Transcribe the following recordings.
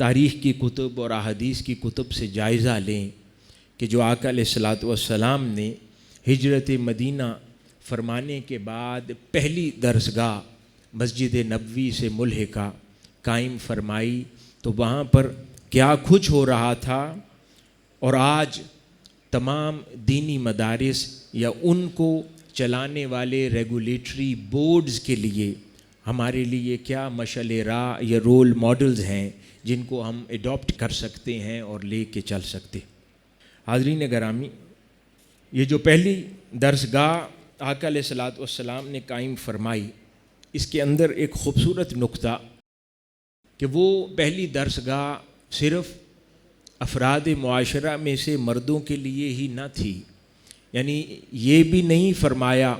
تاریخ کی کتب اور احادیث کی کتب سے جائزہ لیں کہ جو آقا علیہ الصلاۃ والسلام نے ہجرت مدینہ فرمانے کے بعد پہلی درسگاہ مسجد نبوی سے ملحقہ قائم فرمائی تو وہاں پر کیا کچھ ہو رہا تھا، اور آج تمام دینی مدارس یا ان کو چلانے والے ریگولیٹری بورڈز کے لیے ہمارے لیے کیا مشعل راہ یا رول ماڈلز ہیں جن کو ہم ایڈاپٹ کر سکتے ہیں اور لے کے چل سکتے ہیں۔ حاضرین گرامی، یہ جو پہلی درسگاہ آقا علیہ الصلاۃ والسلام نے قائم فرمائی، اس کے اندر ایک خوبصورت نقطہ کہ وہ پہلی درسگاہ صرف افراد معاشرہ میں سے مردوں کے لیے ہی نہ تھی، یعنی یہ بھی نہیں فرمایا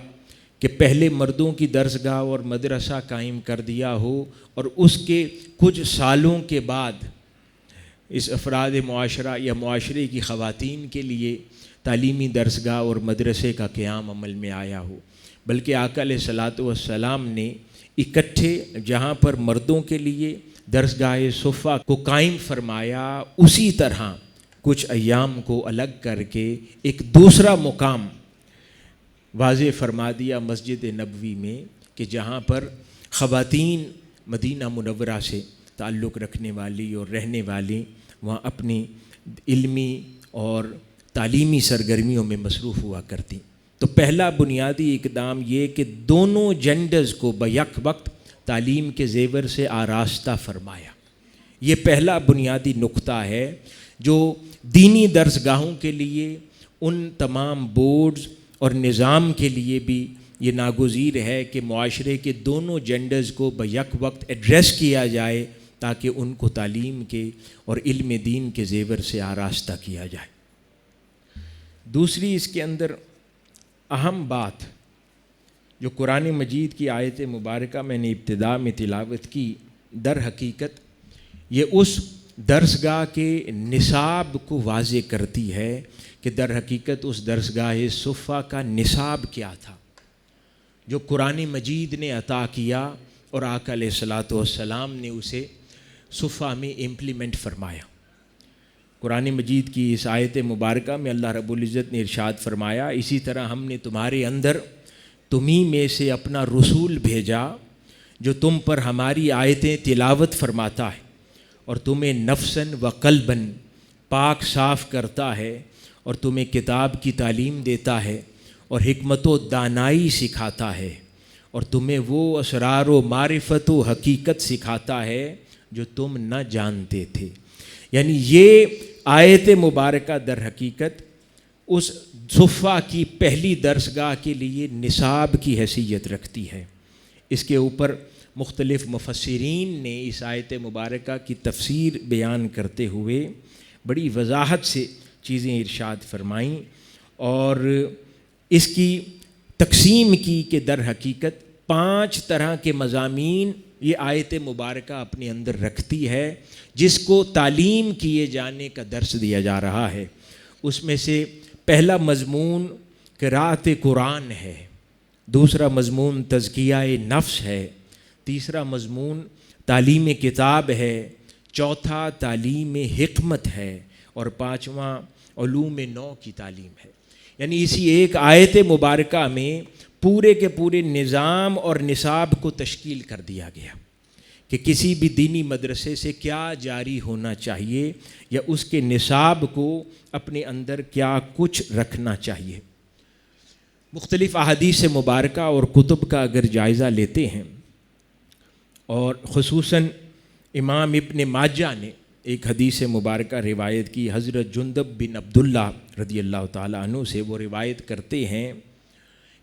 کہ پہلے مردوں کی درسگاہ اور مدرسہ قائم کر دیا ہو اور اس کے کچھ سالوں کے بعد اس افراد معاشرہ یا معاشرے کی خواتین کے لیے تعلیمی درسگاہ اور مدرسے کا قیام عمل میں آیا ہو، بلکہ آقا علیہ الصلاۃ والسلام نے اکٹھے جہاں پر مردوں کے لیے درسگاہ صفہ کو قائم فرمایا، اسی طرح کچھ ایام کو الگ کر کے ایک دوسرا مقام واضح فرما دیا مسجد نبوی میں کہ جہاں پر خواتین مدینہ منورہ سے تعلق رکھنے والی اور رہنے والی وہاں اپنی علمی اور تعلیمی سرگرمیوں میں مصروف ہوا کرتی۔ تو پہلا بنیادی اقدام یہ کہ دونوں جینڈرز کو بیک وقت تعلیم کے زیور سے آراستہ فرمایا۔ یہ پہلا بنیادی نقطہ ہے جو دینی درسگاہوں کے لیے، ان تمام بورڈز اور نظام کے لیے بھی یہ ناگزیر ہے کہ معاشرے کے دونوں جینڈرز کو بیک وقت ایڈریس کیا جائے تاکہ ان کو تعلیم کے اور علم دین کے زیور سے آراستہ کیا جائے۔ دوسری اس کے اندر اہم بات جو قرآن مجید کی آیت مبارکہ میں نے ابتدا میں تلاوت کی، در حقیقت یہ اس درسگاہ کے نصاب کو واضح کرتی ہے کہ در حقیقت اس درسگاہ صفہ کا نصاب کیا تھا جو قرآن مجید نے عطا کیا اور آقا علیہ الصلاۃ والسلام نے اسے صفہ میں امپلیمنٹ فرمایا۔ قرآن مجید کی اس آیت مبارکہ میں اللہ رب العزت نے ارشاد فرمایا، اسی طرح ہم نے تمہارے اندر تمہیں میں سے اپنا رسول بھیجا جو تم پر ہماری آیتیں تلاوت فرماتا ہے اور تمہیں نفساً و قلباً پاک صاف کرتا ہے اور تمہیں کتاب کی تعلیم دیتا ہے اور حکمت و دانائی سکھاتا ہے اور تمہیں وہ اسرار و معرفت و حقیقت سکھاتا ہے جو تم نہ جانتے تھے۔ یعنی یہ آیت مبارکہ در حقیقت اس صفہ کی پہلی درسگاہ کے لیے نصاب کی حیثیت رکھتی ہے۔ اس کے اوپر مختلف مفسرین نے اس آیت مبارکہ کی تفسیر بیان کرتے ہوئے بڑی وضاحت سے چیزیں ارشاد فرمائیں اور اس کی تقسیم کی کہ در حقیقت 5 طرح کے مضامین یہ آیت مبارکہ اپنے اندر رکھتی ہے جس کو تعلیم کیے جانے کا درس دیا جا رہا ہے۔ اس میں سے پہلا مضمون قراءت قرآن ہے، دوسرا مضمون تزکیہ نفس ہے، تیسرا مضمون تعلیم کتاب ہے، چوتھا تعلیم حکمت ہے اور 5واں علوم نو کی تعلیم ہے۔ یعنی اسی ایک آیت مبارکہ میں پورے کے پورے نظام اور نصاب کو تشکیل کر دیا گیا کہ کسی بھی دینی مدرسے سے کیا جاری ہونا چاہیے یا اس کے نصاب کو اپنے اندر کیا کچھ رکھنا چاہیے۔ مختلف احادیث مبارکہ اور کتب کا اگر جائزہ لیتے ہیں اور خصوصاً امام ابن ماجہ نے ایک حدیث مبارکہ روایت کی، حضرت جندب بن عبداللہ رضی اللہ تعالیٰ عنہ سے وہ روایت کرتے ہیں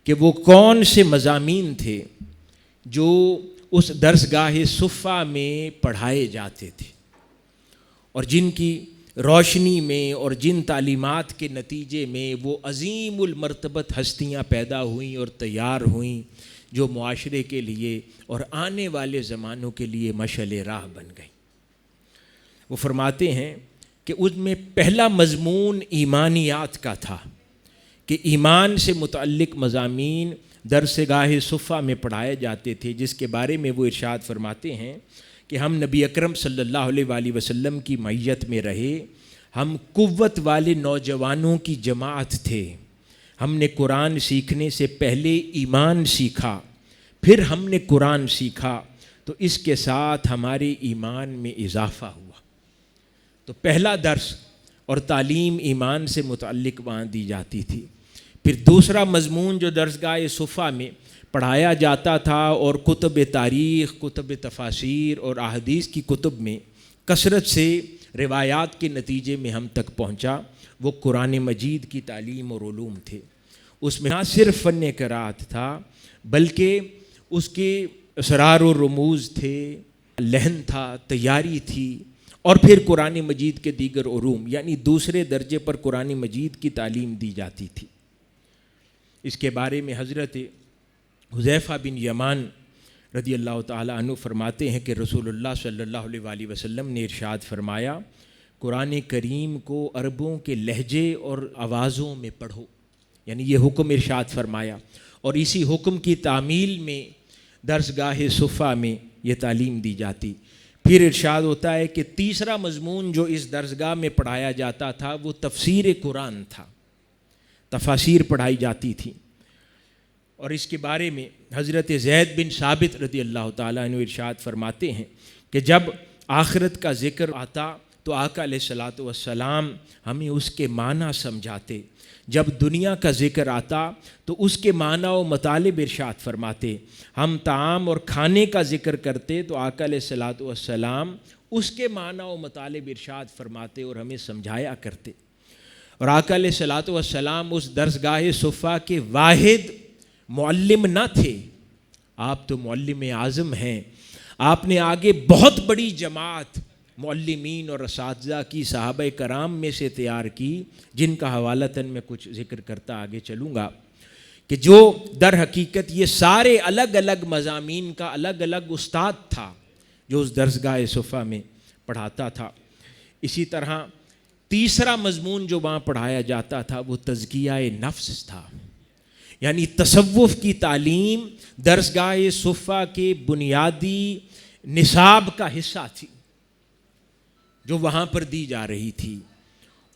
کہ وہ کون سے مضامین تھے جو اس درسگاہ صفہ میں پڑھائے جاتے تھے اور جن کی روشنی میں اور جن تعلیمات کے نتیجے میں وہ عظیم المرتبت ہستیاں پیدا ہوئیں اور تیار ہوئیں جو معاشرے کے لیے اور آنے والے زمانوں کے لیے مشعل راہ بن گئیں۔ وہ فرماتے ہیں کہ اس میں پہلا مضمون ایمانیات کا تھا کہ ایمان سے متعلق مضامین درسگاہ صفہ میں پڑھائے جاتے تھے، جس کے بارے میں وہ ارشاد فرماتے ہیں کہ ہم نبی اکرم صلی اللہ علیہ وآلہ وسلم کی معیت میں رہے، ہم قوت والے نوجوانوں کی جماعت تھے، ہم نے قرآن سیکھنے سے پہلے ایمان سیکھا، پھر ہم نے قرآن سیکھا، تو اس کے ساتھ ہمارے ایمان میں اضافہ ہوا۔ تو پہلا درس اور تعلیم ایمان سے متعلق وہاں دی جاتی تھی۔ پھر دوسرا مضمون جو درسگاہ صفا میں پڑھایا جاتا تھا اور کتب تاریخ، کتب تفاسیر اور احادیث کی کتب میں کثرت سے روایات کے نتیجے میں ہم تک پہنچا، وہ قرآن مجید کی تعلیم اور علوم تھے۔ اس میں نہ صرف فن قرات تھا بلکہ اس کے اسرار و رموز تھے، لحن تھا، تیاری تھی، اور پھر قرآن مجید کے دیگر علوم، یعنی دوسرے درجے پر قرآن مجید کی تعلیم دی جاتی تھی۔ اس کے بارے میں حضرت حذیفہ بن یمان رضی اللہ تعالیٰ عنہ فرماتے ہیں کہ رسول اللہ صلی اللہ علیہ وآلہ وسلم نے ارشاد فرمایا، قرآن کریم کو عربوں کے لہجے اور آوازوں میں پڑھو، یعنی یہ حکم ارشاد فرمایا، اور اسی حکم کی تعمیل میں درسگاہ صفا میں یہ تعلیم دی جاتی۔ پھر ارشاد ہوتا ہے کہ تیسرا مضمون جو اس درسگاہ میں پڑھایا جاتا تھا وہ تفسیر قرآن تھا، تفاسیر پڑھائی جاتی تھی۔ اور اس کے بارے میں حضرت زید بن ثابت رضی اللہ تعالیٰ عنہ ارشاد فرماتے ہیں کہ جب آخرت کا ذکر آتا تو آقا علیہ الصلوۃ والسلام ہمیں اس کے معنی سمجھاتے، جب دنیا کا ذکر آتا تو اس کے معنی و مطالب ارشاد فرماتے، ہم طعام اور کھانے کا ذکر کرتے تو آقا علیہ الصلوۃ والسلام اس کے معنی و مطالب ارشاد فرماتے اور ہمیں سمجھایا کرتے۔ اور آقا علیہ الصلوۃ والسلام اس درسگاہ صفا کے واحد معلم نہ تھے، آپ تو معلم اعظم ہیں۔ آپ نے آگے بہت بڑی جماعت معلمین اور اساتذہ کی صحابہ کرام میں سے تیار کی، جن کا حوالتاً میں کچھ ذکر کرتا آگے چلوں گا، کہ جو در حقیقت یہ سارے الگ الگ مضامین کا الگ الگ استاد تھا جو اس درسگاہ صفا میں پڑھاتا تھا۔ اسی طرح تیسرا مضمون جو وہاں پڑھایا جاتا تھا وہ تزکیہ نفس تھا، یعنی تصوف کی تعلیم درسگاہ صفا کے بنیادی نصاب کا حصہ تھی جو وہاں پر دی جا رہی تھی۔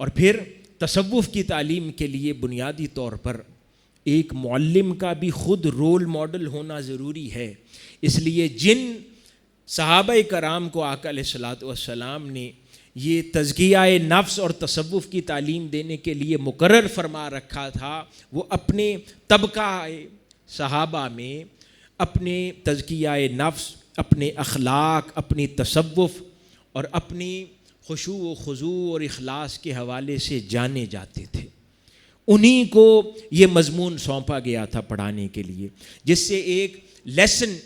اور پھر تصوف کی تعلیم کے لیے بنیادی طور پر ایک معلم کا بھی خود رول ماڈل ہونا ضروری ہے، اس لیے جن صحابہ کرام کو آقا علیہ الصلوۃ والسلام نے یہ تزکیہ نفس اور تصوف کی تعلیم دینے کے لیے مقرر فرما رکھا تھا، وہ اپنے طبقہ صحابہ میں اپنے تزکیہ نفس، اپنے اخلاق، اپنی تصوف اور اپنی خشوع و خضوع اور اخلاص کے حوالے سے جانے جاتے تھے۔ انہی کو یہ مضمون سونپا گیا تھا پڑھانے کے لیے، جس سے ایک لیسن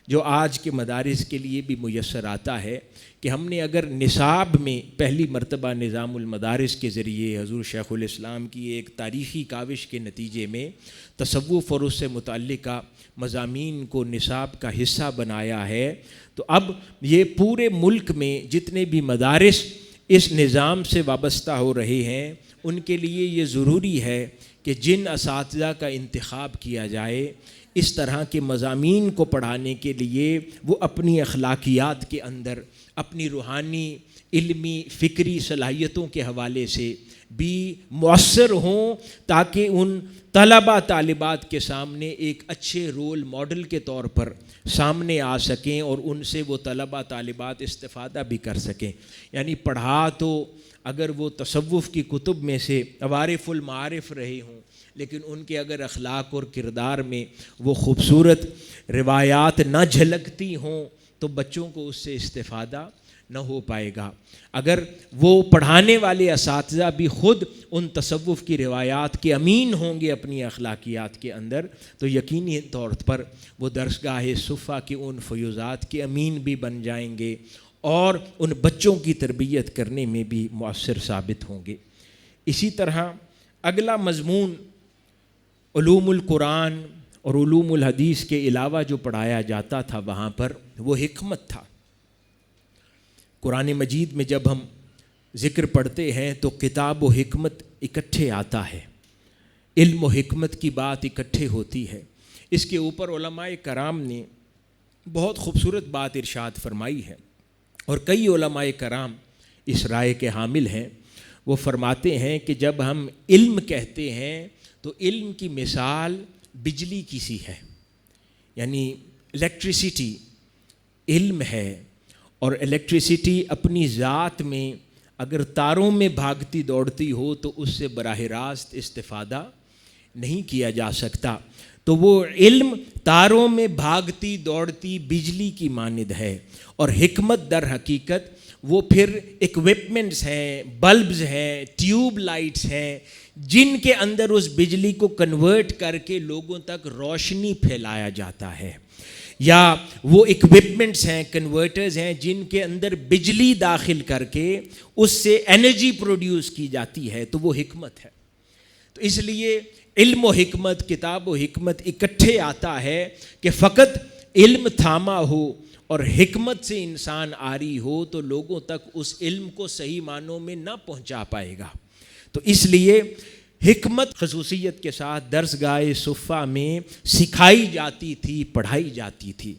جو آج کے مدارس کے لیے بھی میسر آتا ہے کہ ہم نے اگر نصاب میں پہلی مرتبہ نظام المدارس کے ذریعے حضور شیخ الاسلام کی ایک تاریخی کاوش کے نتیجے میں تصوف اور اس سے متعلقہ مضامین کو نصاب کا حصہ بنایا ہے، تو اب یہ پورے ملک میں جتنے بھی مدارس اس نظام سے وابستہ ہو رہے ہیں ان کے لیے یہ ضروری ہے کہ جن اساتذہ کا انتخاب کیا جائے اس طرح کے مضامین کو پڑھانے کے لیے، وہ اپنی اخلاقیات کے اندر اپنی روحانی، علمی، فکری صلاحیتوں کے حوالے سے بھی مؤثر ہوں، تاکہ ان طلباء طالبات کے سامنے ایک اچھے رول ماڈل کے طور پر سامنے آ سکیں اور ان سے وہ طلباء طالبات استفادہ بھی کر سکیں۔ یعنی پڑھا تو اگر وہ تصوف کی کتب میں سے عوارف المعارف رہے ہوں، لیکن ان کے اگر اخلاق اور کردار میں وہ خوبصورت روایات نہ جھلکتی ہوں تو بچوں کو اس سے استفادہ نہ ہو پائے گا۔ اگر وہ پڑھانے والے اساتذہ بھی خود ان تصوف کی روایات کے امین ہوں گے اپنی اخلاقیات کے اندر، تو یقینی طور پر وہ درسگاہ صفا کے ان فیوزات کے امین بھی بن جائیں گے اور ان بچوں کی تربیت کرنے میں بھی مؤثر ثابت ہوں گے۔ اسی طرح اگلا مضمون علوم القرآن اور علوم الحدیث کے علاوہ جو پڑھایا جاتا تھا وہاں پر وہ حکمت تھا۔ قرآن مجید میں جب ہم ذکر پڑھتے ہیں تو کتاب و حکمت اکٹھے آتا ہے، علم و حکمت کی بات اکٹھے ہوتی ہے۔ اس کے اوپر علماء کرام نے بہت خوبصورت بات ارشاد فرمائی ہے اور کئی علماء کرام اس رائے کے حامل ہیں. وہ فرماتے ہیں کہ جب ہم علم کہتے ہیں تو علم کی مثال بجلی کی سی ہے، یعنی الیکٹریسٹی علم ہے، اور الیکٹریسٹی اپنی ذات میں اگر تاروں میں بھاگتی دوڑتی ہو تو اس سے براہ راست استفادہ نہیں کیا جا سکتا. تو وہ علم تاروں میں بھاگتی دوڑتی بجلی کی مانند ہے، اور حکمت در حقیقت وہ پھر ایکوپمنٹس ہیں، بلبز ہیں، ٹیوب لائٹس ہیں، جن کے اندر اس بجلی کو کنورٹ کر کے لوگوں تک روشنی پھیلایا جاتا ہے. یا وہ ایکوپمنٹس ہیں، کنورٹرز ہیں، جن کے اندر بجلی داخل کر کے اس سے انرجی پروڈیوس کی جاتی ہے، تو وہ حکمت ہے. تو اس لیے علم و حکمت، کتاب و حکمت اکٹھے آتا ہے کہ فقط علم تھاما ہو اور حکمت سے انسان آری ہو تو لوگوں تک اس علم کو صحیح معنوں میں نہ پہنچا پائے گا. تو اس لیے حکمت خصوصیت کے ساتھ درسگاہ صفہ میں سکھائی جاتی تھی، پڑھائی جاتی تھی.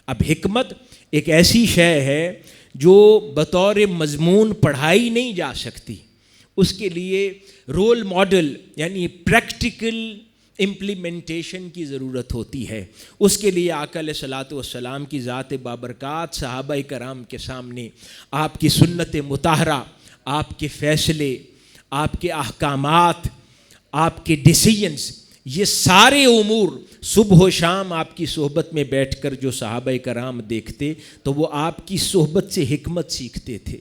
اب حکمت ایک ایسی شے ہے جو بطور مضمون پڑھائی نہیں جا سکتی، اس کے لیے رول ماڈل یعنی پریکٹیکل امپلیمنٹیشن کی ضرورت ہوتی ہے. اس کے لیے آقا علیہ الصلوۃ والسلام کی ذات بابرکات صحابہ کرام کے سامنے آپ کی سنت مطہرہ، آپ کے فیصلے، آپ کے احکامات، آپ کے ڈیسیژنز، یہ سارے امور صبح و شام آپ کی صحبت میں بیٹھ کر جو صحابہ کرام دیکھتے تو وہ آپ کی صحبت سے حکمت سیکھتے تھے.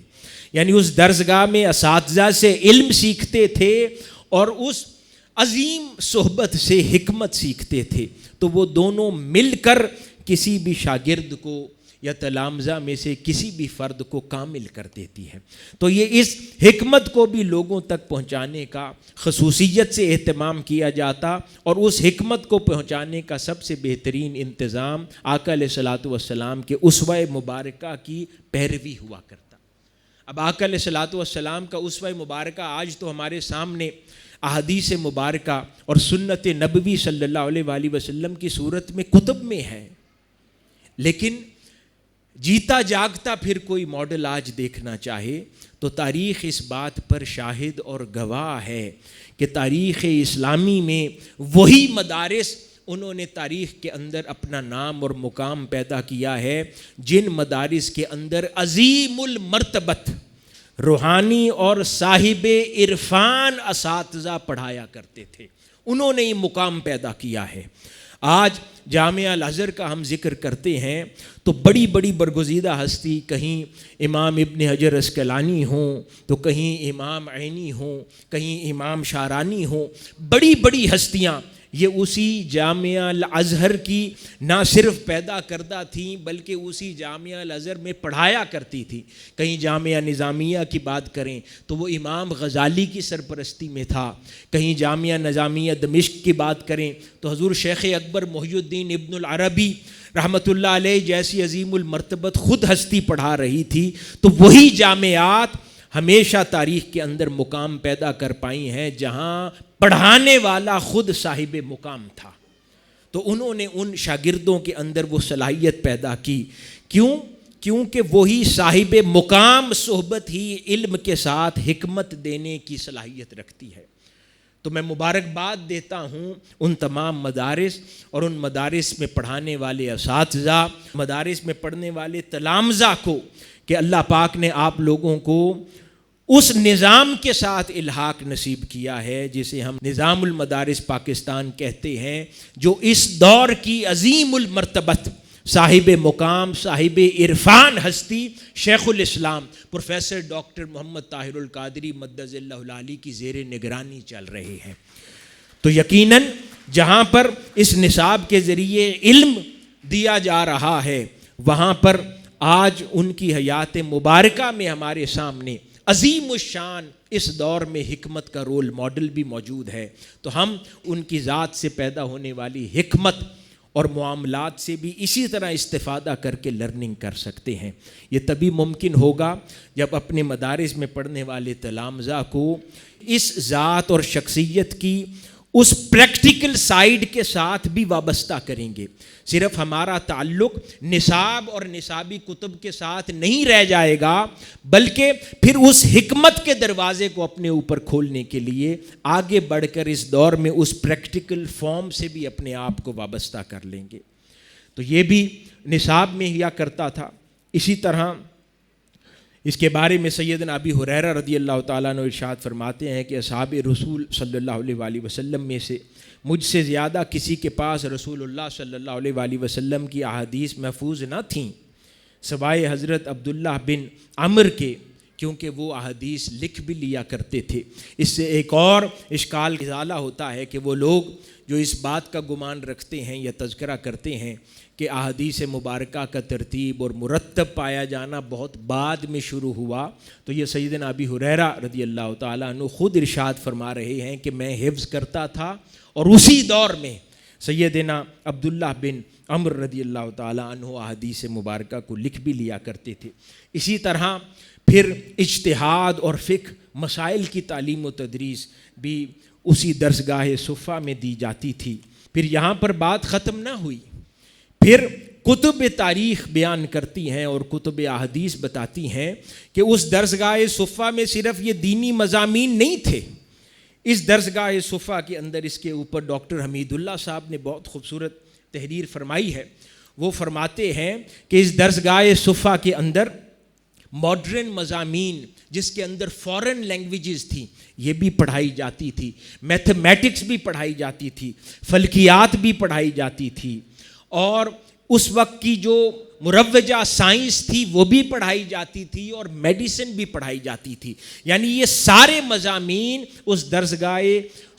یعنی اس درسگاہ میں اساتذہ سے علم سیکھتے تھے اور اس عظیم صحبت سے حکمت سیکھتے تھے. تو وہ دونوں مل کر کسی بھی شاگرد کو یا تلامذہ میں سے کسی بھی فرد کو کامل کر دیتی ہے. تو یہ اس حکمت کو بھی لوگوں تک پہنچانے کا خصوصیت سے اہتمام کیا جاتا، اور اس حکمت کو پہنچانے کا سب سے بہترین انتظام آقا علیہ الصلوۃ والسلام کے اسوہ مبارکہ کی پیروی ہوا کرتا. اب آقا علیہ الصلوۃ والسلام کا اسوہ مبارکہ آج تو ہمارے سامنے احادیث مبارکہ اور سنت نبوی صلی اللہ علیہ وآلہ وسلم کی صورت میں کتب میں ہے، لیکن جیتا جاگتا پھر کوئی ماڈل آج دیکھنا چاہے تو تاریخ اس بات پر شاہد اور گواہ ہے کہ تاریخ اسلامی میں وہی مدارس انہوں نے تاریخ کے اندر اپنا نام اور مقام پیدا کیا ہے جن مدارس کے اندر عظیم المرتبت روحانی اور صاحب عرفان اساتذہ پڑھایا کرتے تھے. انہوں نے یہ مقام پیدا کیا ہے. آج جامعہ الازہر کا ہم ذکر کرتے ہیں تو بڑی بڑی برگزیدہ ہستی، کہیں امام ابن حجر عسقلانی ہوں تو کہیں امام عینی ہوں، کہیں امام شارانی ہوں، بڑی بڑی ہستیاں یہ اسی جامعہ الازہر کی نہ صرف پیدا کردہ تھیں بلکہ اسی جامعہ الازہر میں پڑھایا کرتی تھی. کہیں جامعہ نظامیہ کی بات کریں تو وہ امام غزالی کی سرپرستی میں تھا، کہیں جامعہ نظامیہ دمشق کی بات کریں تو حضور شیخ اکبر محی الدین ابن العربی رحمۃ اللہ علیہ جیسی عظیم المرتبت خود ہستی پڑھا رہی تھی. تو وہی جامعات ہمیشہ تاریخ کے اندر مقام پیدا کر پائی ہیں جہاں پڑھانے والا خود صاحب مقام تھا. تو انہوں نے ان شاگردوں کے اندر وہ صلاحیت پیدا کی. کیونکہ وہی صاحب مقام صحبت ہی علم کے ساتھ حکمت دینے کی صلاحیت رکھتی ہے. تو میں مبارکباد دیتا ہوں ان تمام مدارس اور ان مدارس میں پڑھانے والے اساتذہ، مدارس میں پڑھنے والے تلامذہ کو کہ اللہ پاک نے آپ لوگوں کو اس نظام کے ساتھ الحاق نصیب کیا ہے جسے ہم نظام المدارس پاکستان کہتے ہیں، جو اس دور کی عظیم المرتبت صاحب مقام، صاحب عرفان ہستی شیخ الاسلام پروفیسر ڈاکٹر محمد طاہر القادری مدظ اللہ العالی کی زیر نگرانی چل رہے ہیں. تو یقیناً جہاں پر اس نصاب کے ذریعے علم دیا جا رہا ہے وہاں پر آج ان کی حیات مبارکہ میں ہمارے سامنے عظیم الشان اس دور میں حکمت کا رول ماڈل بھی موجود ہے. تو ہم ان کی ذات سے پیدا ہونے والی حکمت اور معاملات سے بھی اسی طرح استفادہ کر کے لرننگ کر سکتے ہیں. یہ تبھی ممکن ہوگا جب اپنے مدارس میں پڑھنے والے تلامذہ کو اس ذات اور شخصیت کی اس پریکٹیکل سائیڈ کے ساتھ بھی وابستہ کریں گے. صرف ہمارا تعلق نصاب اور نصابی کتب کے ساتھ نہیں رہ جائے گا، بلکہ پھر اس حکمت کے دروازے کو اپنے اوپر کھولنے کے لیے آگے بڑھ کر اس دور میں اس پریکٹیکل فارم سے بھی اپنے آپ کو وابستہ کر لیں گے. تو یہ بھی نصاب میں ہیا کرتا تھا. اسی طرح اس کے بارے میں سیدنا ابی ہریرہ رضی اللہ تعالیٰ عنہ ارشاد فرماتے ہیں کہ اصحاب رسول صلی اللہ علیہ وآلہ وسلم میں سے مجھ سے زیادہ کسی کے پاس رسول اللہ صلی اللہ علیہ وآلہ وسلم کی احادیث محفوظ نہ تھیں سوائے حضرت عبداللہ بن عمر کے، کیونکہ وہ احادیث لکھ بھی لیا کرتے تھے. اس سے ایک اور اشکال ازالہ ہوتا ہے کہ وہ لوگ جو اس بات کا گمان رکھتے ہیں یا تذکرہ کرتے ہیں کہ احادیث مبارکہ کا ترتیب اور مرتب پایا جانا بہت بعد میں شروع ہوا، تو یہ سیدنا ابی ہریرہ رضی اللہ تعالیٰ عنہ خود ارشاد فرما رہے ہیں کہ میں حفظ کرتا تھا اور اسی دور میں سیدنا عبداللہ بن عمر رضی اللہ تعالیٰ عنہ احادیث مبارکہ کو لکھ بھی لیا کرتے تھے. اسی طرح پھر اجتہاد اور فقہ مسائل کی تعلیم و تدریس بھی اسی درسگاہ صفہ میں دی جاتی تھی. پھر یہاں پر بات ختم نہ ہوئی، پھر کتب تاریخ بیان کرتی ہیں اور کتب احادیث بتاتی ہیں کہ اس درسگاہ صفہ میں صرف یہ دینی مضامین نہیں تھے. اس درسگاہ صفہ کے اندر اس کے اوپر ڈاکٹر حمید اللہ صاحب نے بہت خوبصورت تحریر فرمائی ہے. وہ فرماتے ہیں کہ اس درسگاہ صفہ کے اندر ماڈرن مضامین جس کے اندر فورن لینگویجز تھیں یہ بھی پڑھائی جاتی تھی، میتھمیٹکس بھی پڑھائی جاتی تھی، فلکیات بھی پڑھائی جاتی تھی، اور اس وقت کی جو مروجہ سائنس تھی وہ بھی پڑھائی جاتی تھی، اور میڈیسن بھی پڑھائی جاتی تھی. یعنی یہ سارے مضامین اس درسگاہ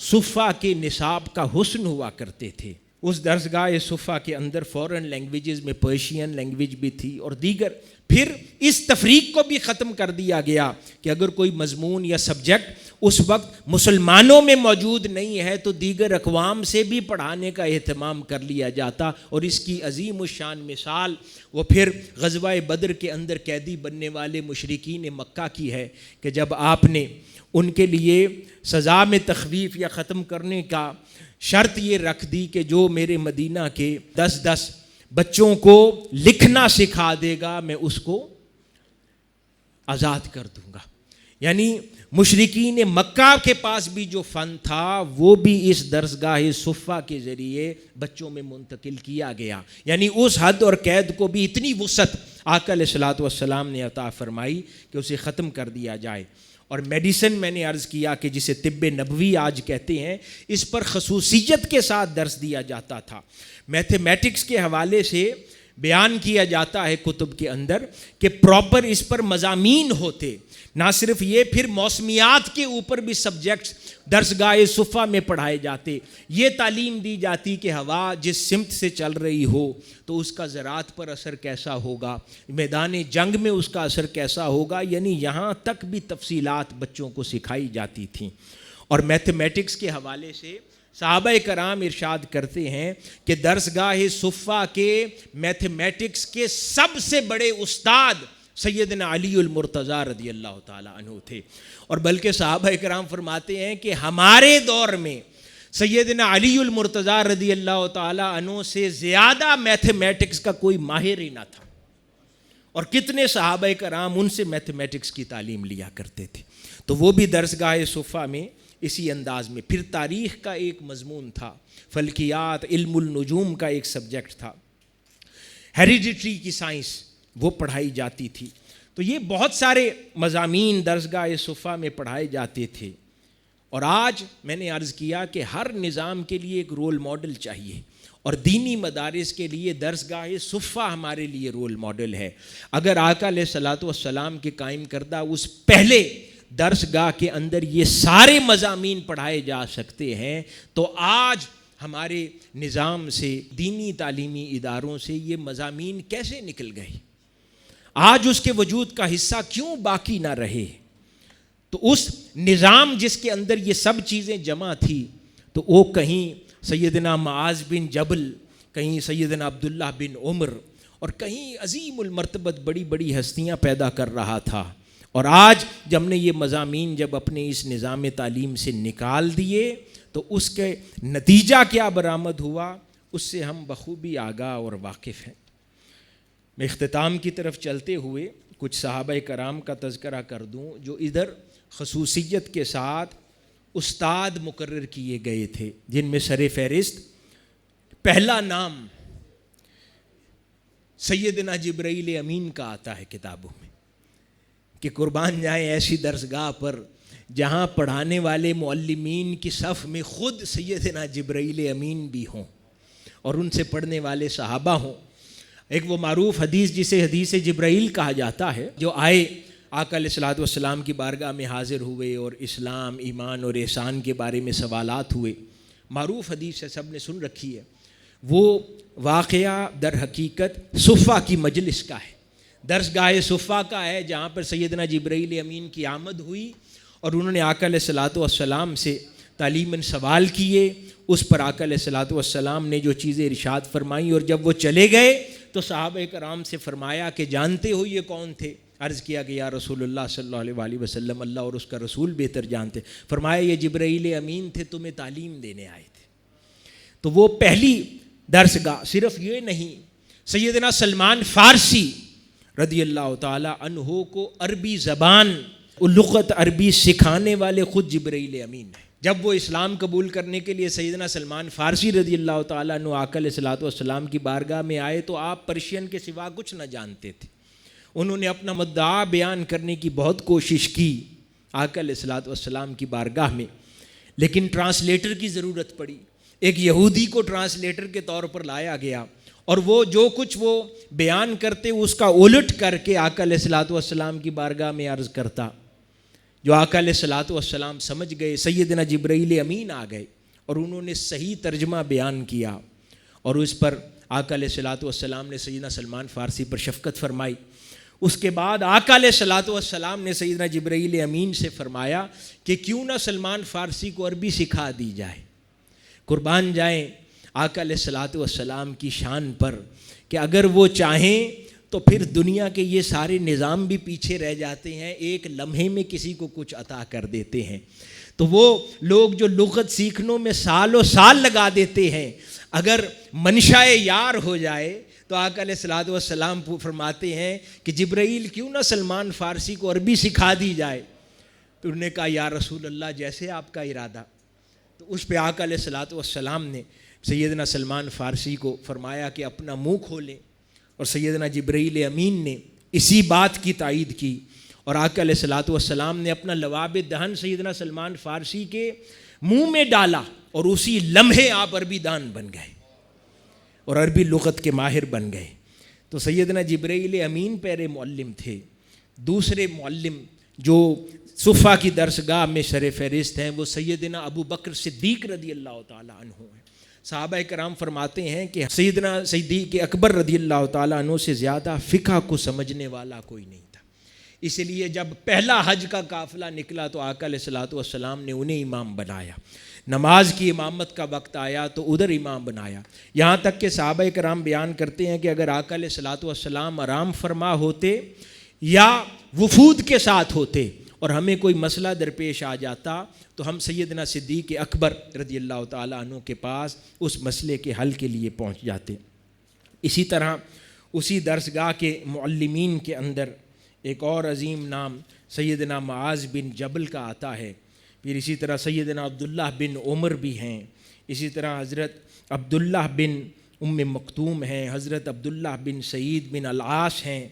صفہ کے نصاب کا حسن ہوا کرتے تھے. اس درسگاہ صفہ کے اندر فورن لینگویجز میں پرشین لینگویج بھی تھی اور دیگر. پھر اس تفریق کو بھی ختم کر دیا گیا کہ اگر کوئی مضمون یا سبجیکٹ اس وقت مسلمانوں میں موجود نہیں ہے تو دیگر اقوام سے بھی پڑھانے کا اہتمام کر لیا جاتا. اور اس کی عظیم الشان مثال وہ پھر غزوہ بدر کے اندر قیدی بننے والے مشرکین مکہ کی ہے کہ جب آپ نے ان کے لیے سزا میں تخفیف یا ختم کرنے کا شرط یہ رکھ دی کہ جو میرے مدینہ کے 10 بچوں کو لکھنا سکھا دے گا میں اس کو آزاد کر دوں گا. یعنی مشرکین مکہ کے پاس بھی جو فن تھا وہ بھی اس درسگاہ صفہ کے ذریعے بچوں میں منتقل کیا گیا. یعنی اس حد اور قید کو بھی اتنی وسعت آقا علیہ الصلوۃ والسلام نے عطا فرمائی کہ اسے ختم کر دیا جائے. اور میڈیسن میں نے عرض کیا کہ جسے طب نبوی آج کہتے ہیں، اس پر خصوصیت کے ساتھ درس دیا جاتا تھا. میتھمیٹکس کے حوالے سے بیان کیا جاتا ہے کتب کے اندر کہ پراپر اس پر مضامین ہوتے. نہ صرف یہ، پھر موسمیات کے اوپر بھی سبجیکٹس درسگاہ صفہ میں پڑھائے جاتے. یہ تعلیم دی جاتی کہ ہوا جس سمت سے چل رہی ہو تو اس کا زراعت پر اثر کیسا ہوگا، میدان جنگ میں اس کا اثر کیسا ہوگا. یعنی یہاں تک بھی تفصیلات بچوں کو سکھائی جاتی تھیں. اور میتھمیٹکس کے حوالے سے صحابہ کرام ارشاد کرتے ہیں کہ درسگاہ صفہ کے میتھمیٹکس کے سب سے بڑے استاد سیدنا علی المرتضیٰ رضی اللہ تعالیٰ عنہ تھے. اور بلکہ صحابہ کرام فرماتے ہیں کہ ہمارے دور میں سیدنا علی المرتضیٰ رضی اللہ تعالیٰ عنہ سے زیادہ میتھمیٹکس کا کوئی ماہر ہی نہ تھا. اور کتنے صحابہ کرام ان سے میتھمیٹکس کی تعلیم لیا کرتے تھے. تو وہ بھی درسگاہ صفہ میں اسی انداز میں. پھر تاریخ کا ایک مضمون تھا، فلکیات، علم النجوم کا ایک سبجیکٹ تھا، ہیریڈیٹری کی سائنس وہ پڑھائی جاتی تھی. تو یہ بہت سارے مضامین درسگاہ صفہ میں پڑھائے جاتے تھے. اور آج میں نے عرض کیا کہ ہر نظام کے لیے ایک رول ماڈل چاہیے، اور دینی مدارس کے لیے درسگاہ صفہ ہمارے لیے رول ماڈل ہے. اگر آقا علیہ الصلوۃ والسلام کے قائم کردہ اس پہلے درسگاہ کے اندر یہ سارے مضامین پڑھائے جا سکتے ہیں تو آج ہمارے نظام سے، دینی تعلیمی اداروں سے یہ مضامین کیسے نکل گئے؟ آج اس کے وجود کا حصہ کیوں باقی نہ رہے؟ تو اس نظام جس کے اندر یہ سب چیزیں جمع تھی تو وہ کہیں سیدنا معاذ بن جبل، کہیں سیدنا عبداللہ بن عمر، اور کہیں عظیم المرتبت بڑی بڑی ہستیاں پیدا کر رہا تھا. اور آج جب ہم نے یہ مضامین جب اپنے اس نظام تعلیم سے نکال دیے تو اس کے نتیجہ کیا برآمد ہوا اس سے ہم بخوبی آگاہ اور واقف ہیں۔ میں اختتام کی طرف چلتے ہوئے کچھ صحابہ کرام کا تذکرہ کر دوں جو ادھر خصوصیت کے ساتھ استاد مقرر کیے گئے تھے، جن میں سر فہرست پہلا نام سیدنا جبرائیل امین کا آتا ہے کتابوں میں، کہ قربان جائیں ایسی درسگاہ پر جہاں پڑھانے والے معلمین کی صف میں خود سیدنا جبرائیل امین بھی ہوں اور ان سے پڑھنے والے صحابہ ہوں۔ ایک وہ معروف حدیث جسے حدیث جبرائیل کہا جاتا ہے، جو آئے آقا علیہ الصلوۃ والسلام کی بارگاہ میں حاضر ہوئے اور اسلام، ایمان اور احسان کے بارے میں سوالات ہوئے، معروف حدیث ہے، سب نے سن رکھی ہے۔ وہ واقعہ در حقیقت صفہ کی مجلس کا ہے، درسگاہ صفہ کا ہے، جہاں پر سیدنا جبرائیل امین کی آمد ہوئی اور انہوں نے آقا علیہ الصلوۃ والسلام سے تعلیماً سوال کیے۔ اس پر آقا علیہ الصلوۃ والسلام نے جو چیزیں ارشاد فرمائیں، اور جب وہ چلے گئے تو صحابہ کرام سے فرمایا کہ جانتے ہو یہ کون تھے؟ عرض کیا کہ یا رسول اللہ صلی اللہ علیہ وآلہ وسلم، اللہ اور اس کا رسول بہتر جانتے۔ فرمایا یہ جبرائیل امین تھے، تمہیں تعلیم دینے آئے تھے۔ تو وہ پہلی درسگاہ، صرف یہ نہیں، سیدنا سلمان فارسی رضی اللہ تعالی عنہ کو عربی زبان، لغت عربی سکھانے والے خود جبرائیل امین ہیں۔ جب وہ اسلام قبول کرنے کے لیے سیدنا سلمان فارسی رضی اللہ تعالیٰ عنہ آقا علیہ الصلوۃ والسلام کی بارگاہ میں آئے تو آپ پرشین کے سوا کچھ نہ جانتے تھے۔ انہوں نے اپنا مدعا بیان کرنے کی بہت کوشش کی آقا علیہ الصلوۃ والسلام کی بارگاہ میں، لیکن ٹرانسلیٹر کی ضرورت پڑی۔ ایک یہودی کو ٹرانسلیٹر کے طور پر لایا گیا اور وہ جو کچھ وہ بیان کرتے اس کا الٹ کر کے آقا علیہ الصلوۃ والسلام کی بارگاہ میں عرض کرتا، جو آقا علیہ الصلوۃ والسلام سمجھ گئے۔ سیدنا جبرائیل امین آ گئے اور انہوں نے صحیح ترجمہ بیان کیا، اور اس پر آقا علیہ الصلوۃ والسلام نے سیدنا سلمان فارسی پر شفقت فرمائی۔ اس کے بعد آقا علیہ الصلوۃ والسلام نے سیدنا جبرائیل امین سے فرمایا کہ کیوں نہ سلمان فارسی کو عربی سکھا دی جائے۔ قربان جائیں آقا علیہ الصلوۃ والسلام کی شان پر کہ اگر وہ چاہیں تو پھر دنیا کے یہ سارے نظام بھی پیچھے رہ جاتے ہیں، ایک لمحے میں کسی کو کچھ عطا کر دیتے ہیں۔ تو وہ لوگ جو لغت سیکھنوں میں سال و سال لگا دیتے ہیں، اگر منشاء یار ہو جائے تو آقا علیہ الصلوۃ والسلام فرماتے ہیں کہ جبرائیل کیوں نہ سلمان فارسی کو عربی سکھا دی جائے۔ تو انہوں نے کہا یا رسول اللہ جیسے آپ کا ارادہ۔ تو اس پہ آقا علیہ الصلوۃ والسلام نے سیدنا سلمان فارسی کو فرمایا کہ اپنا منہ کھولیں، اور سیدنا جبرائیل امین نے اسی بات کی تائید کی، اور آقا علیہ الصلوۃ والسلام نے اپنا لواب دہن سیدنا سلمان فارسی کے منہ میں ڈالا، اور اسی لمحے آپ عربی دان بن گئے اور عربی لغت کے ماہر بن گئے۔ تو سیدنا جبرائیل امین پہلے معلم تھے۔ دوسرے معلم جو صفہ کی درسگاہ میں سر فہرست ہیں وہ سیدنا ابو بکر صدیق رضی اللہ تعالیٰ عنہ ہیں۔ صحابہ کرام فرماتے ہیں کہ سیدنا صدیق اکبر رضی اللہ تعالیٰ عنہ سے زیادہ فقہ کو سمجھنے والا کوئی نہیں تھا، اس لیے جب پہلا حج کا قافلہ نکلا تو آقا علیہ الصلوۃ والسلام نے انہیں امام بنایا۔ نماز کی امامت کا وقت آیا تو ادھر امام بنایا، یہاں تک کہ صحابہ کرام بیان کرتے ہیں کہ اگر آقا علیہ الصلوۃ والسلام آرام فرما ہوتے یا وفود کے ساتھ ہوتے اور ہمیں کوئی مسئلہ درپیش آ جاتا تو ہم سیدنا صدیق اکبر رضی اللہ تعالیٰ عنہ کے پاس اس مسئلے کے حل کے لیے پہنچ جاتے۔ اسی طرح اسی درسگاہ کے معلمین کے اندر ایک اور عظیم نام سیدنا معاذ بن جبل کا آتا ہے، پھر اسی طرح سیدنا عبداللہ بن عمر بھی ہیں، اسی طرح حضرت عبداللہ بن مکتوم ہیں، حضرت عبداللہ بن سعید بن العاص ہیں،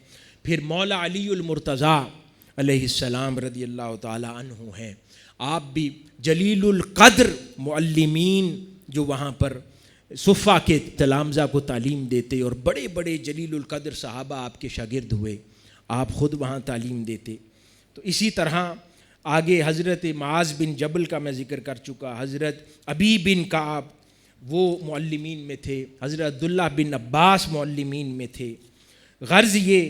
پھر مولا علی المرتضیٰ علیہ السلام رضی اللہ تعالی عنہ ہیں۔ آپ بھی جلیل القدر معلمین جو وہاں پر صفہ کے تلامذہ کو تعلیم دیتے، اور بڑے بڑے جلیل القدر صحابہ آپ کے شاگرد ہوئے، آپ خود وہاں تعلیم دیتے۔ تو اسی طرح آگے حضرت معاذ بن جبل کا میں ذکر کر چکا، حضرت ابی بن کعب وہ معلمین میں تھے، حضرت عبداللہ بن عباس معلمین میں تھے۔ غرض یہ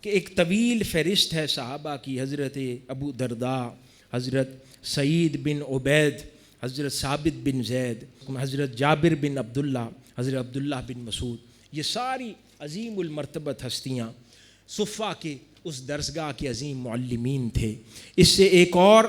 کہ ایک طویل فہرست ہے صحابہ کی، حضرت ابو درداء، حضرت سعید بن عبید، حضرت ثابت بن زید، حضرت جابر بن عبداللہ، حضرت عبداللہ بن مسعود، یہ ساری عظیم المرتبت ہستیاں صفہ کے اس درسگاہ کے عظیم معلمین تھے۔ اس سے ایک اور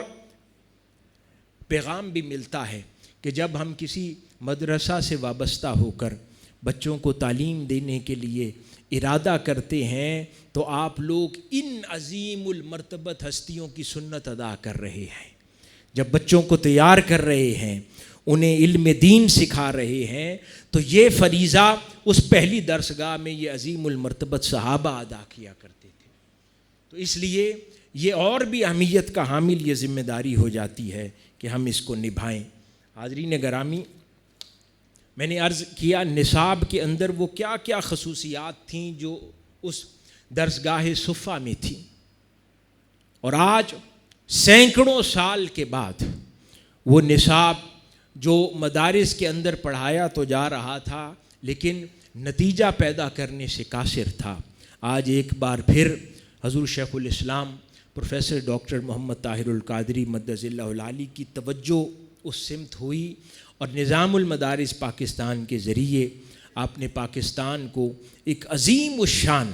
پیغام بھی ملتا ہے کہ جب ہم کسی مدرسہ سے وابستہ ہو کر بچوں کو تعلیم دینے کے لیے ارادہ کرتے ہیں تو آپ لوگ ان عظیم المرتبت ہستیوں کی سنت ادا کر رہے ہیں۔ جب بچوں کو تیار کر رہے ہیں، انہیں علم دین سکھا رہے ہیں، تو یہ فریضہ اس پہلی درسگاہ میں یہ عظیم المرتبت صحابہ ادا کیا کرتے تھے۔ تو اس لیے یہ اور بھی اہمیت کا حامل یہ ذمہ داری ہو جاتی ہے کہ ہم اس کو نبھائیں۔ حاضرین گرامی، میں نے عرض کیا نصاب کے اندر وہ کیا کیا خصوصیات تھیں جو اس درسگاہ صفہ میں تھیں، اور آج سینکڑوں سال کے بعد وہ نصاب جو مدارس کے اندر پڑھایا تو جا رہا تھا لیکن نتیجہ پیدا کرنے سے قاصر تھا، آج ایک بار پھر حضور شیخ الاسلام پروفیسر ڈاکٹر محمد طاہر القادری مدظ اللہ العالی کی توجہ اس سمت ہوئی، اور نظام المدارس پاکستان کے ذریعے آپ نے پاکستان کو ایک عظیم الشان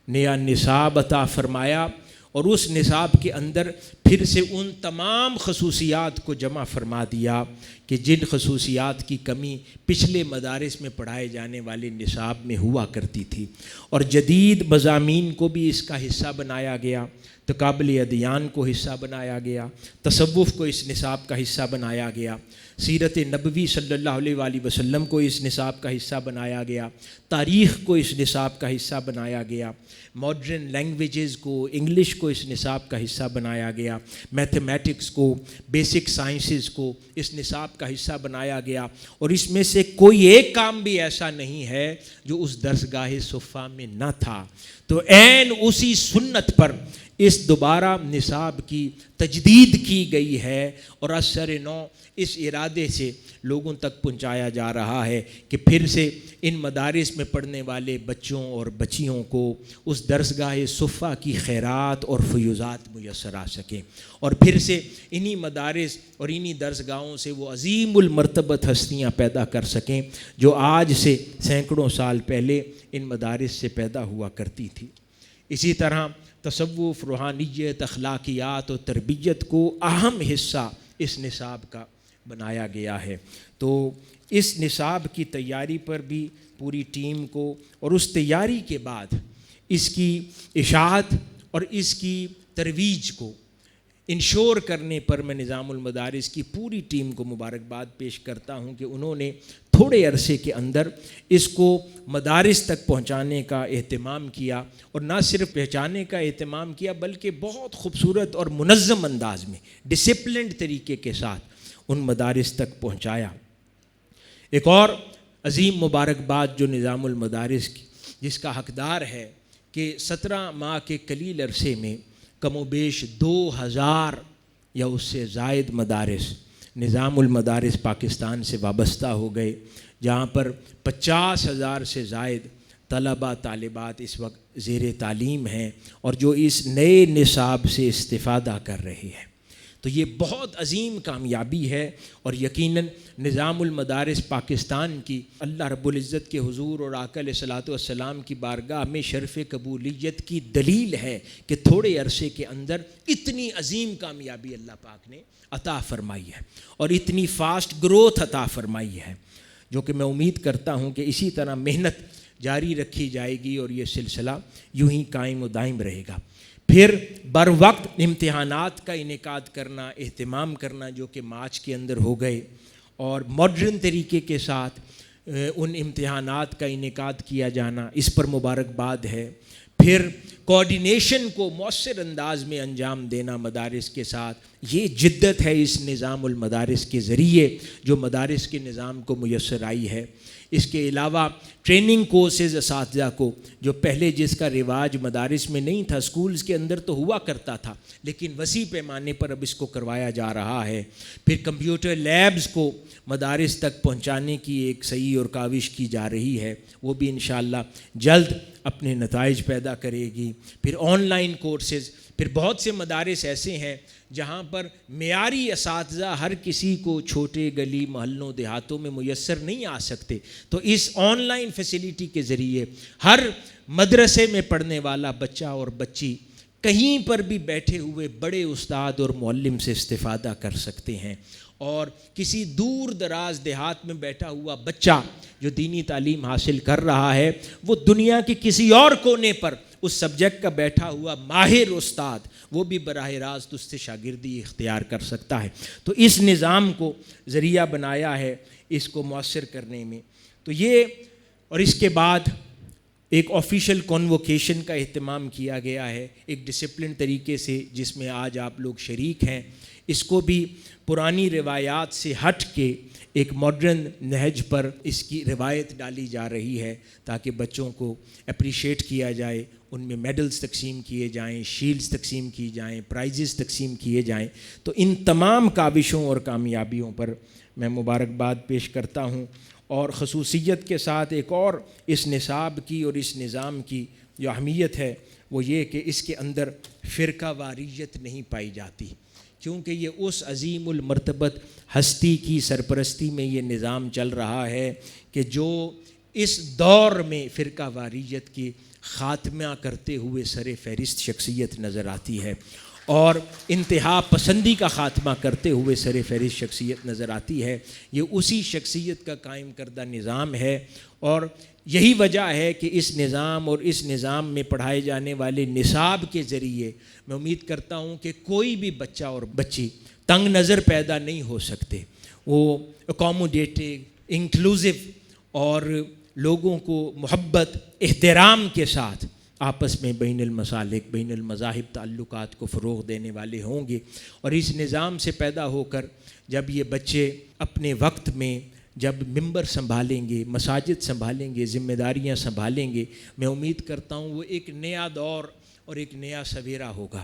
نیا نصاب عطا فرمایا، اور اس نصاب کے اندر پھر سے ان تمام خصوصیات کو جمع فرما دیا کہ جن خصوصیات کی کمی پچھلے مدارس میں پڑھائے جانے والے نصاب میں ہوا کرتی تھی، اور جدید مضامین کو بھی اس کا حصہ بنایا گیا، تقابل ادیان کو حصہ بنایا گیا، تصوف کو اس نصاب کا حصہ بنایا گیا، سیرت نبوی صلی اللہ علیہ وآلہ وسلم کو اس نصاب کا حصہ بنایا گیا، تاریخ کو اس نصاب کا حصہ بنایا گیا، ماڈرن لینگویجز کو، انگلش کو اس نصاب کا حصہ بنایا گیا، میتھمیٹکس کو، بیسک سائنسز کو اس نصاب کا حصہ بنایا گیا، اور اس میں سے کوئی ایک کام بھی ایسا نہیں ہے جو اس درسگاہ صفہ میں نہ تھا۔ تو عین اسی سنت پر اس دوبارہ نصاب کی تجدید کی گئی ہے، اور اثر نو اس ارادے سے لوگوں تک پہنچایا جا رہا ہے کہ پھر سے ان مدارس میں پڑھنے والے بچوں اور بچیوں کو اس درسگاہ صفہ کی خیرات اور فیوزات میسر آ سکیں، اور پھر سے انہی مدارس اور انہی درسگاہوں سے وہ عظیم المرتبت ہستیاں پیدا کر سکیں جو آج سے سینکڑوں سال پہلے ان مدارس سے پیدا ہوا کرتی تھی۔ اسی طرح تصوف، روحانیت، اخلاقیات و تربیت کو اہم حصہ اس نصاب کا بنایا گیا ہے۔ تو اس نصاب کی تیاری پر بھی پوری ٹیم کو، اور اس تیاری کے بعد اس کی اشاعت اور اس کی ترویج کو انشور کرنے پر میں نظام المدارس کی پوری ٹیم کو مبارکباد پیش کرتا ہوں کہ انہوں نے تھوڑے عرصے کے اندر اس کو مدارس تک پہنچانے کا اہتمام کیا، اور نہ صرف پہنچانے کا اہتمام کیا بلکہ بہت خوبصورت اور منظم انداز میں ڈسپلنڈ طریقے کے ساتھ ان مدارس تک پہنچایا۔ ایک اور عظیم مبارکباد جو نظام المدارس کی جس کا حقدار ہے کہ 17 ماہ کے قلیل عرصے میں کم و بیش 2000 یا اس سے زائد مدارس نظام المدارس پاکستان سے وابستہ ہو گئے، جہاں پر 50,000 سے زائد طلباء طالبات اس وقت زیر تعلیم ہیں اور جو اس نئے نصاب سے استفادہ کر رہے ہیں۔ تو یہ بہت عظیم کامیابی ہے، اور یقیناً نظام المدارس پاکستان کی اللہ رب العزت کے حضور اور آقا علیہ الصلوۃ والسلام کی بارگاہ میں شرف قبولیت کی دلیل ہے کہ تھوڑے عرصے کے اندر اتنی عظیم کامیابی اللہ پاک نے عطا فرمائی ہے، اور اتنی فاسٹ گروتھ عطا فرمائی ہے، جو کہ میں امید کرتا ہوں کہ اسی طرح محنت جاری رکھی جائے گی اور یہ سلسلہ یوں ہی قائم و دائم رہے گا۔ پھر بر وقت امتحانات کا انعقاد کرنا، اہتمام کرنا جو کہ مارچ کے اندر ہو گئے، اور ماڈرن طریقے کے ساتھ ان امتحانات کا انعقاد کیا جانا، اس پر مبارکباد ہے۔ پھر کوآرڈینیشن کو مؤثر انداز میں انجام دینا مدارس کے ساتھ، یہ جدت ہے اس نظام المدارس کے ذریعے جو مدارس کے نظام کو میسر آئی ہے۔ اس کے علاوہ ٹریننگ کورسز اساتذہ کو، جو پہلے جس کا رواج مدارس میں نہیں تھا، سکولز کے اندر تو ہوا کرتا تھا لیکن وسیع پیمانے پر اب اس کو کروایا جا رہا ہے۔ پھر کمپیوٹر لیبز کو مدارس تک پہنچانے کی ایک صحیح اور کاوش کی جا رہی ہے، وہ بھی انشاءاللہ جلد اپنے نتائج پیدا کرے گی۔ پھر آن لائن کورسز، پھر بہت سے مدارس ایسے ہیں جہاں پر معیاری اساتذہ ہر کسی کو چھوٹے گلی محلوں دیہاتوں میں میسر نہیں آ سکتے، تو اس آن لائن فیسیلیٹی کے ذریعے ہر مدرسے میں پڑھنے والا بچہ اور بچی کہیں پر بھی بیٹھے ہوئے بڑے استاد اور معلم سے استفادہ کر سکتے ہیں، اور کسی دور دراز دیہات میں بیٹھا ہوا بچہ جو دینی تعلیم حاصل کر رہا ہے، وہ دنیا کے کسی اور کونے پر اس سبجیکٹ کا بیٹھا ہوا ماہر استاد وہ بھی براہ راست اس سے شاگردی اختیار کر سکتا ہے۔ تو اس نظام کو ذریعہ بنایا ہے اس کو مؤثر کرنے میں۔ تو یہ، اور اس کے بعد ایک آفیشیل کنووکیشن کا اہتمام کیا گیا ہے ایک ڈسپلن طریقے سے، جس میں آج آپ لوگ شریک ہیں۔ اس کو بھی پرانی روایات سے ہٹ کے ایک ماڈرن نہج پر اس کی روایت ڈالی جا رہی ہے، تاکہ بچوں کو اپریشیٹ کیا جائے، ان میں میڈلز تقسیم کیے جائیں، شیلڈز تقسیم کی جائیں، پرائزز تقسیم کیے جائیں۔ تو ان تمام کاوشوں اور کامیابیوں پر میں مبارکباد پیش کرتا ہوں، اور خصوصیت کے ساتھ ایک اور اس نصاب کی اور اس نظام کی جو اہمیت ہے وہ یہ کہ اس کے اندر فرقہ واریت نہیں پائی جاتی، کیونکہ یہ اس عظیم المرتبت ہستی کی سرپرستی میں یہ نظام چل رہا ہے کہ جو اس دور میں فرقہ واریت کی خاتمہ کرتے ہوئے سر فہرست شخصیت نظر آتی ہے، اور انتہا پسندی کا خاتمہ کرتے ہوئے سر فہرست شخصیت نظر آتی ہے۔ یہ اسی شخصیت کا قائم کردہ نظام ہے، اور یہی وجہ ہے کہ اس نظام اور اس نظام میں پڑھائے جانے والے نصاب کے ذریعے میں امید کرتا ہوں کہ کوئی بھی بچہ اور بچی تنگ نظر پیدا نہیں ہو سکتے، وہ اکوموڈیٹنگ، انکلوزیو اور لوگوں کو محبت احترام کے ساتھ آپس میں بین المسالک بین المذاہب تعلقات کو فروغ دینے والے ہوں گے۔ اور اس نظام سے پیدا ہو کر جب یہ بچے اپنے وقت میں جب ممبر سنبھالیں گے، مساجد سنبھالیں گے، ذمہ داریاں سنبھالیں گے، میں امید کرتا ہوں وہ ایک نیا دور اور ایک نیا سویرا ہوگا۔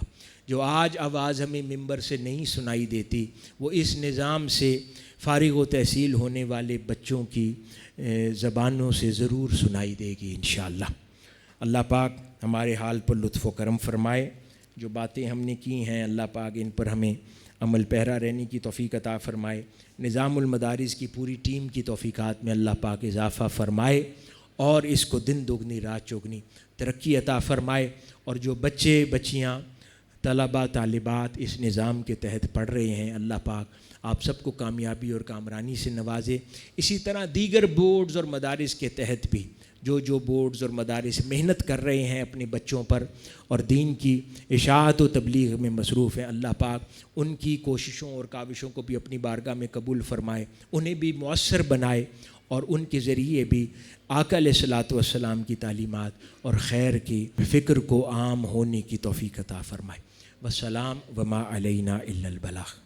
جو آج آواز ہمیں ممبر سے نہیں سنائی دیتی، وہ اس نظام سے فارغ و تحصیل ہونے والے بچوں کی زبانوں سے ضرور سنائی دے گی انشاءاللہ۔ اللہ پاک ہمارے حال پر لطف و کرم فرمائے۔ جو باتیں ہم نے کی ہیں اللہ پاک ان پر ہمیں عمل پیرا رہنے کی توفیق عطا فرمائے۔ نظام المدارس کی پوری ٹیم کی توفیقات میں اللہ پاک اضافہ فرمائے، اور اس کو دن دگنی رات چوگنی ترقی عطا فرمائے۔ اور جو بچے بچیاں طلباء طالبات اس نظام کے تحت پڑھ رہے ہیں، اللہ پاک آپ سب کو کامیابی اور کامرانی سے نوازے۔ اسی طرح دیگر بورڈز اور مدارس کے تحت بھی جو بورڈز اور مدارس محنت کر رہے ہیں اپنے بچوں پر اور دین کی اشاعت و تبلیغ میں مصروف ہیں، اللہ پاک ان کی کوششوں اور کاوشوں کو بھی اپنی بارگاہ میں قبول فرمائے، انہیں بھی مؤثر بنائے، اور ان کے ذریعے بھی آقا علیہ الصلوۃ والسلام کی تعلیمات اور خیر کی فکر کو عام ہونے کی توفیق عطا فرمائے۔ والسلام وما علینا الا البلاغ۔